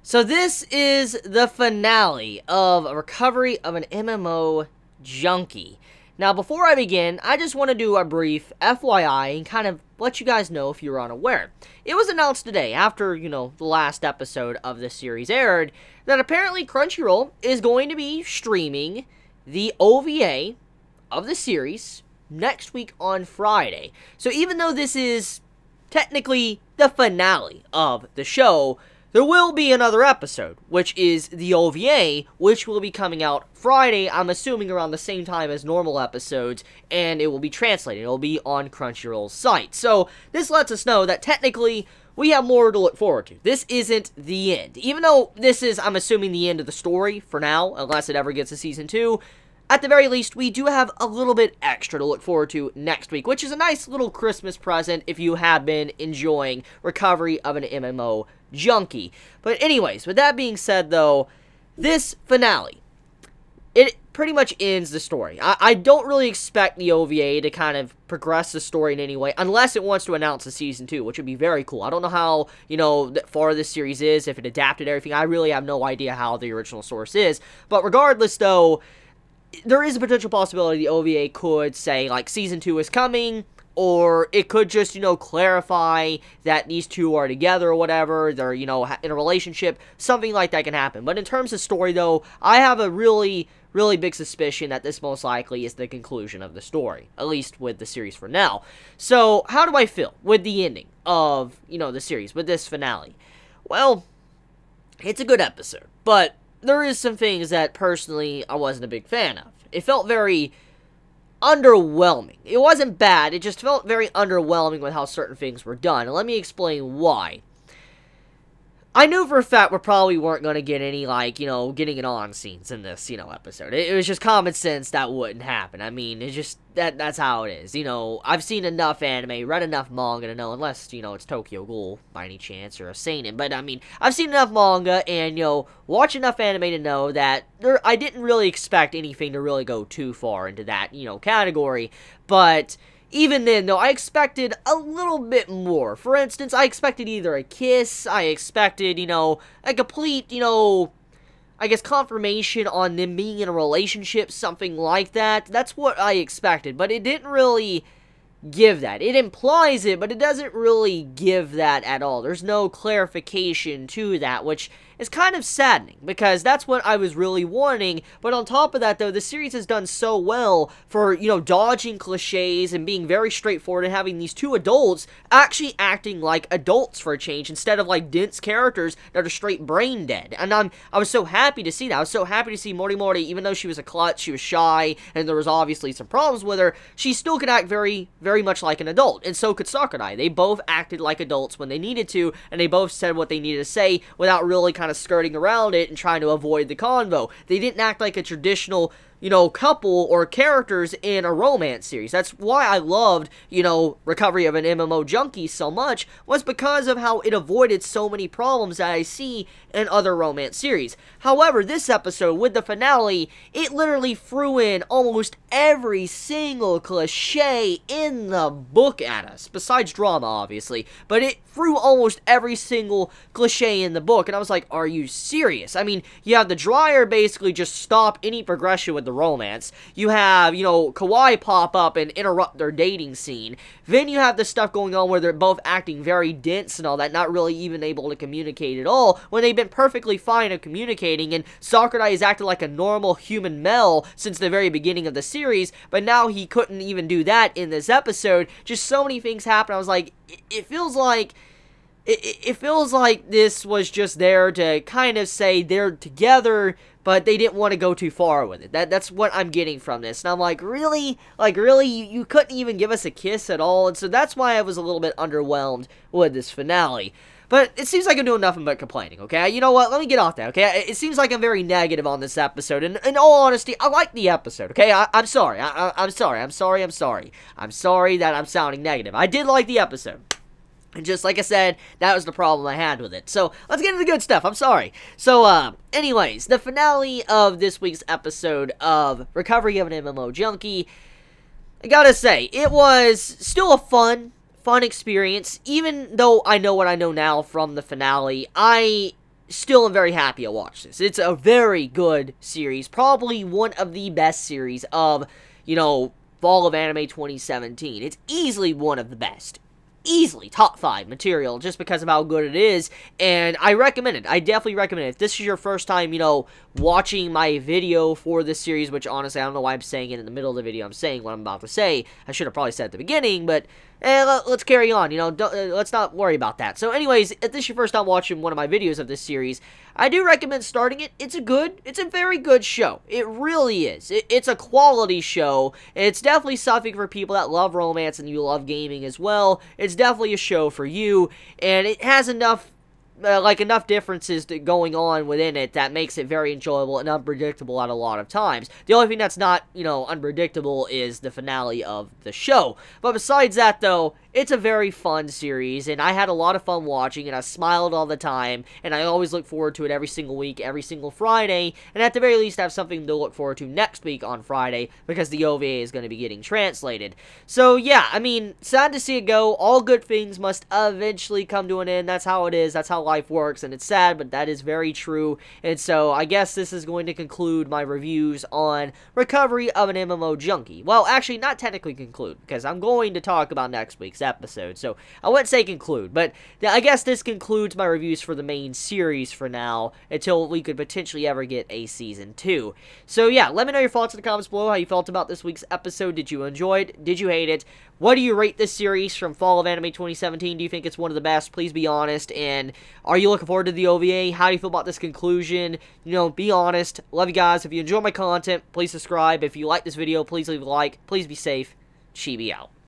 So this is the finale of Recovery of an MMO Junkie. Now, before I begin, I just want to do a brief FYI and kind of let you guys know if you're unaware. It was announced today, after, the last episode of this series aired, that apparently Crunchyroll is going to be streaming the OVA of the series next week on Friday. So even though this is technically the finale of the show, there will be another episode, which is the OVA, which will be coming out Friday, I'm assuming around the same time as normal episodes, and it will be translated. It will be on Crunchyroll's site. So, this lets us know that technically, we have more to look forward to. This isn't the end. Even though this is, I'm assuming, the end of the story for now, unless it ever gets to Season 2, at the very least, we do have a little bit extra to look forward to next week, which is a nice little Christmas present if you have been enjoying Recovery of an MMO Junkie. But anyways, with that being said, though, this finale, it pretty much ends the story. I don't really expect the OVA to kind of progress the story in any way, unless it wants to announce a Season 2, which would be very cool. I don't know how, far this series is, if it adapted everything. I really have no idea how the original source is. But regardless, though, there is a potential possibility the OVA could say, like, Season 2 is coming, or it could just, clarify that these two are together or whatever, they're, in a relationship, something like that can happen. But in terms of story, though, I have a really big suspicion that this most likely is the conclusion of the story, at least with the series for now. So, how do I feel with the ending of, the series, with this finale? Well, it's a good episode, but there is some things that, personally, I wasn't a big fan of. It felt very underwhelming. It wasn't bad, it just felt very underwhelming with how certain things were done. And let me explain why. I knew for a fact we probably weren't going to get any, getting it on scenes in this, episode. It was just common sense that wouldn't happen. I mean, it's just, that's how it is. I've seen enough anime, read enough manga to know, unless, it's Tokyo Ghoul, by any chance, or a seinen. But, I mean, I've seen enough manga, and, watch enough anime to know that I didn't really expect anything to really go too far into that, category. But even then, though, I expected a little bit more. For instance, I expected either a kiss, I expected, a complete, I guess confirmation on them being in a relationship, something like that. That's what I expected, but it didn't really give that. It implies it, but it doesn't really give that at all. There's no clarification to that, which is kind of saddening, because that's what I was really wanting. But on top of that, though, the series has done so well for, dodging cliches and being very straightforward and having these two adults actually acting like adults for a change, instead of like dense characters that are straight brain dead. And I was so happy to see that. I was so happy to see Mori, even though she was a klutz, she was shy, and there was obviously some problems with her, she still could act very much like an adult, and so could Sakurai. They both acted like adults when they needed to, and they both said what they needed to say without really kind of skirting around it and trying to avoid the convo. They didn't act like a traditional, couple or characters in a romance series. That's why I loved, Recovery of an MMO Junkie so much, was because of how it avoided so many problems that I see in other romance series. However, this episode, with the finale, it literally threw in almost every single cliche in the book at us, besides drama, obviously, but it threw almost every single cliche in the book, and I was like, are you serious? I mean, you have the dryer basically just stop any progression with the romance. You have, Kawaii pop up and interrupt their dating scene. Then you have the stuff going on where they're both acting very dense and all that, not really even able to communicate at all, when they've been perfectly fine at communicating, and Sakurai has acted like a normal human male since the very beginning of the series, but now he couldn't even do that in this episode. Just so many things happen. I was like, it feels like this was just there to kind of say they're together, but they didn't want to go too far with it. That's what I'm getting from this. And I'm like, really? Like, really? You couldn't even give us a kiss at all? And so that's why I was a little bit underwhelmed with this finale. But it seems like I'm doing nothing but complaining, okay? You know what? Let me get off that, okay? It seems like I'm very negative on this episode. And in all honesty, I like the episode, okay? I'm sorry. I'm sorry. I'm sorry that I'm sounding negative. I did like the episode. And just like I said, that was the problem I had with it. So, let's get into the good stuff. I'm sorry. So, anyways, the finale of this week's episode of Recovery of an MMO Junkie, I gotta say, it was still a fun fun experience. Even though I know what I know now from the finale, I still am very happy I watched this. It's a very good series. Probably one of the best series of, Fall of Anime 2017. It's easily one of the best. Easily top 5 material just because of how good it is, and I recommend it. I definitely recommend it. If this is your first time, watching my video for this series, which honestly, I don't know why I'm saying it in the middle of the video. I'm saying what I'm about to say. I should have probably said at the beginning, but let's carry on, let's not worry about that. So anyways, if this is your first time watching one of my videos of this series, I do recommend starting it. It's a very good show. It really is. It's a quality show. It's definitely something for people that love romance and you love gaming as well. It's definitely a show for you, and it has enough differences going on within it that makes it very enjoyable and unpredictable at a lot of times. The only thing that's not, unpredictable is the finale of the show. But besides that, though, it's a very fun series, and I had a lot of fun watching, and I smiled all the time, and I always look forward to it every single week, every single Friday, and at the very least have something to look forward to next week on Friday, because the OVA is going to be getting translated. So, yeah, sad to see it go. All good things must eventually come to an end. That's how it is. That's how life works, and it's sad, but that is very true. And so I guess this is going to conclude my reviews on Recovery of an MMO Junkie. Well, actually, not technically conclude, because I'm going to talk about next week's episode, so I wouldn't say conclude, but I guess this concludes my reviews for the main series for now, until we could potentially ever get a Season 2. So yeah, let me know your thoughts in the comments below, how you felt about this week's episode. Did you enjoy it? Did you hate it? What do you rate this series from Fall of Anime 2017? Do you think it's one of the best? Please be honest. And are you looking forward to the OVA? How do you feel about this conclusion? Be honest. Love you guys. If you enjoy my content, please subscribe. If you like this video, please leave a like. Please be safe. Chibi out.